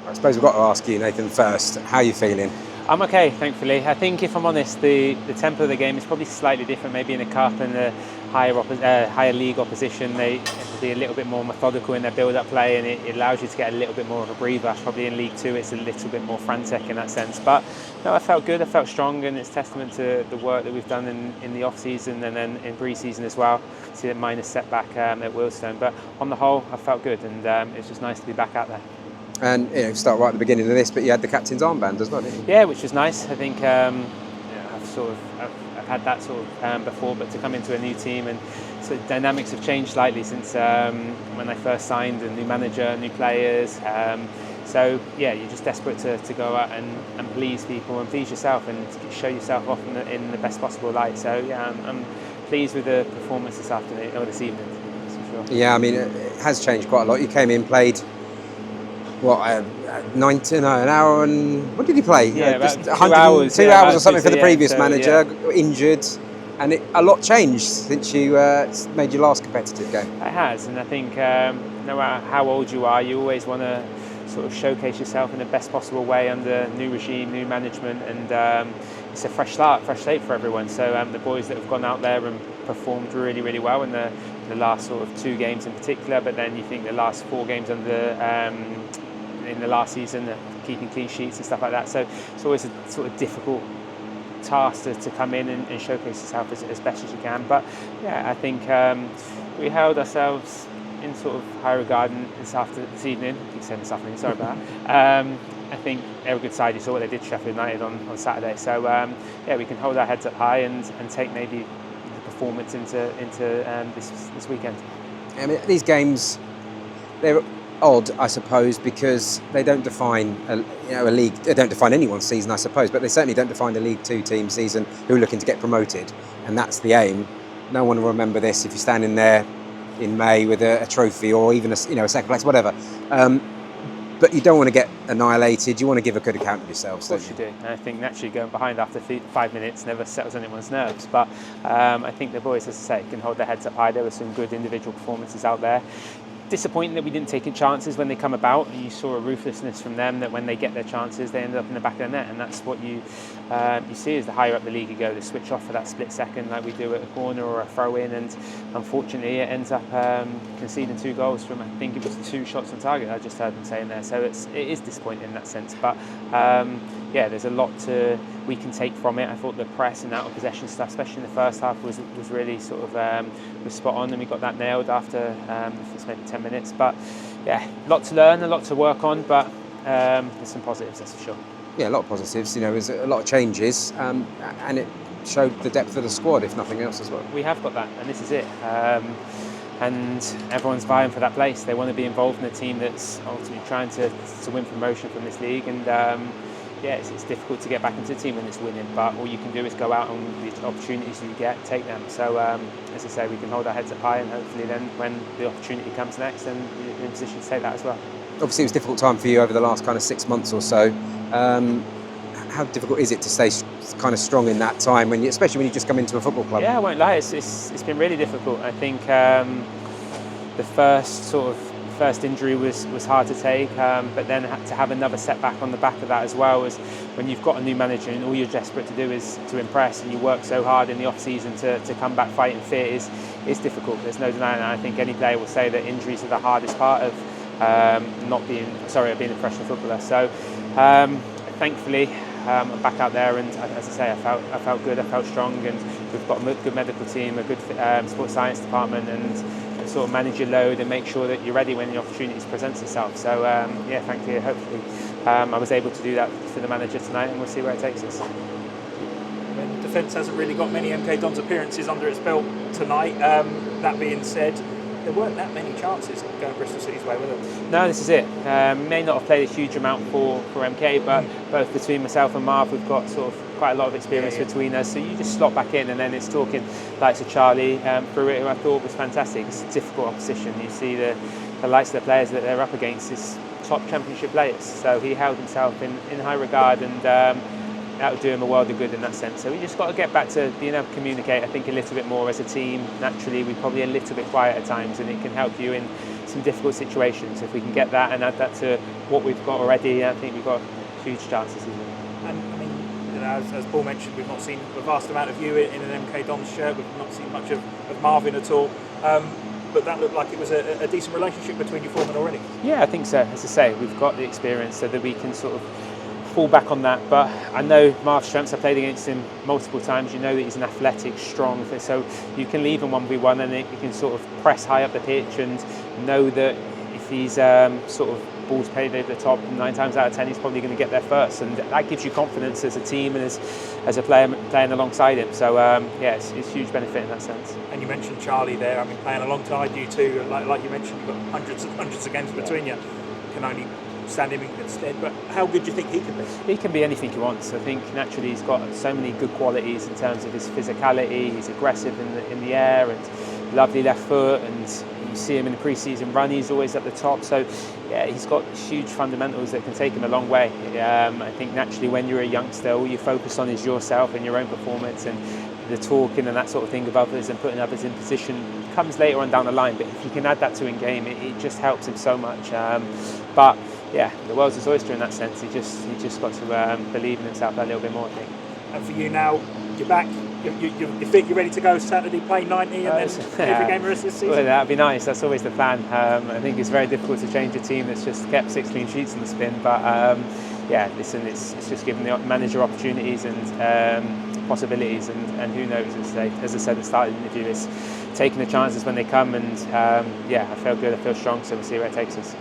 I suppose we've got to ask you, Nathan, first. How are you feeling? I'm okay, thankfully. I think, if I'm honest, the tempo of the game is probably slightly different. Maybe in the cup and the higher league opposition, they will be a little bit more methodical in their build-up play, and it allows you to get a little bit more of a breather. Probably in League Two, it's a little bit more frantic in that sense. But no, I felt good. I felt strong, and it's testament to the work that we've done in the off-season and then in pre-season as well. See that minor setback at Wealdstone, but on the whole, I felt good, and it's just nice to be back out there. And start right at the beginning of this, but you had the captain's armband as well, didn't you? Yeah, which was nice. I think I've had that sort of before, but to come into a new team, and so dynamics have changed slightly since when I first signed. A new manager, new players. So yeah, you're just desperate to go out and please people and please yourself and show yourself off in the best possible light. So yeah, I'm pleased with the performance this afternoon or this evening. That's for sure. Yeah, I mean, it has changed quite a lot. You came in, played. An hour and what did he play? Yeah, just about 2 hours. 2 hours or something for the previous so, manager. Got injured, and a lot changed since you made your last competitive game. It has, and I think no matter how old you are, you always want to sort of showcase yourself in the best possible way under new regime, new management, and it's a fresh slate for everyone. So the boys that have gone out there and performed really, really well in the last sort of 2 games in particular, but then you think the last 4 games in the last season, keeping clean sheets and stuff like that. So it's always a sort of difficult task to come in and showcase yourself as best as you can. But yeah, I think we held ourselves in sort of high regard this evening. I keep saying this afternoon, sorry about that. I think they're a good side. You saw what they did to Sheffield United on Saturday. So yeah, we can hold our heads up high and take maybe the performance into this weekend. I mean, these games, they're odd, I suppose, because they don't define a league. They don't define anyone's season, I suppose, but they certainly don't define the League Two team season who are looking to get promoted, and that's the aim. No one will remember this if you're standing there in May with a trophy or even a second place, whatever. But you don't want to get annihilated. You want to give a good account of yourselves. Of course you do. And I think naturally going behind after 5 minutes never settles anyone's nerves. But I think the boys, as I say, can hold their heads up high. There were some good individual performances out there. Disappointing that we didn't take chances when they come about. You saw a ruthlessness from them that when they get their chances, they end up in the back of the net, and that's what you see as the higher up the league you go. They switch off for that split second, like we do at a corner or a throw in, and unfortunately, it ends up conceding 2 goals from, I think it was 2 shots on target. I just heard them saying there, so it is disappointing in that sense. But yeah, there's a lot we can take from it. I thought the press and out of possession stuff, especially in the first half, was really sort of was spot on, and we got that nailed after maybe 10 minutes. But yeah, a lot to learn, a lot to work on, but there's some positives, that's for sure. Yeah, a lot of positives. There's a lot of changes, and it showed the depth of the squad, if nothing else, as well. We have got that, and this is it. And everyone's vying for that place. They want to be involved in a team that's ultimately trying to win promotion from this league, and yeah, it's difficult to get back into a team when it's winning, but all you can do is go out and the opportunities you get, take them. So as I say, we can hold our heads up high, and hopefully then when the opportunity comes next, then you're in a position to take that as well. Obviously it was a difficult time for you over the last kind of 6 months or so. How difficult is it to stay kind of strong in that time, especially when you just come into a football club? Yeah, I won't lie, it's been really difficult. I think the first injury was hard to take, but then to have another setback on the back of that as well, is when you've got a new manager and all you're desperate to do is to impress, and you work so hard in the off season to come back fighting fit is difficult. There's no denying that. I think any player will say that injuries are the hardest part of being a professional footballer. So thankfully I'm back out there, and as I say, I felt good, I felt strong, and we've got a good medical team, a good sports science department, and sort of manage your load and make sure that you're ready when the opportunity presents itself. So yeah, thankfully, hopefully I was able to do that for the manager tonight, and we'll see where it takes us. The defence hasn't really got many MK Dons appearances under its belt tonight. That being said, there weren't that many chances going Bristol City's way, were there? No, this is it. May not have played a huge amount for MK, but both between myself and Marv, we've got sort of quite a lot of experience between us. So you just slot back in, and then it's talking likes of Charlie through it, who I thought was fantastic. It's a difficult opposition. You see the likes of the players that they're up against is top championship players. So he held himself in high regard, and that would do him a world of good in that sense. So we just got to get back to being able to communicate, I think, a little bit more as a team. Naturally, we're probably a little bit quiet at times, and it can help you in some difficult situations. If we can get that and add that to what we've got already, I think we've got huge chances. And I mean, you know, as Paul mentioned, we've not seen a vast amount of you in an MK Dons shirt. We've not seen much of Marvin at all. But that looked like it was a decent relationship between you foremen already. Yeah, I think so. As I say, we've got the experience so that we can sort of fall back on that. But I know Marv's strengths. I played against him multiple times. You know that he's an athletic, strong, so you can leave him 1v1 and you can sort of press high up the pitch and know that if he's sort of balls played over the top, 9 times out of 10 he's probably going to get there first, and that gives you confidence as a team and as a player playing alongside him. So yeah, it's a huge benefit in that sense. And you mentioned Charlie there. I mean, playing alongside you two, like you mentioned, you've got hundreds of games between you. You can only stand him in good stead. But how good do you think he can be? He can be anything he wants. I think naturally he's got so many good qualities in terms of his physicality. He's aggressive in the air and lovely left foot, and you see him in the pre-season run, he's always at the top. So yeah, he's got huge fundamentals that can take him a long way. I think naturally when you're a youngster, all you focus on is yourself and your own performance, and the talking and that sort of thing of others and putting others in position comes later on down the line. But if you can add that to in game, it just helps him so much. But yeah, the world's his oyster in that sense. He just got to believe in himself a little bit more, I think. And for you now, you're back. You're fit, you're ready to go Saturday, play 90 and then every game the rest of the season? Well, that'd be nice. That's always the plan. I think it's very difficult to change a team that's just kept 6 clean sheets in the spin. But yeah, listen, it's just giving the manager opportunities and possibilities, and who knows, as I said at the start of the interview, it's taking the chances when they come, and yeah, I feel good, I feel strong, so we'll see where it takes us.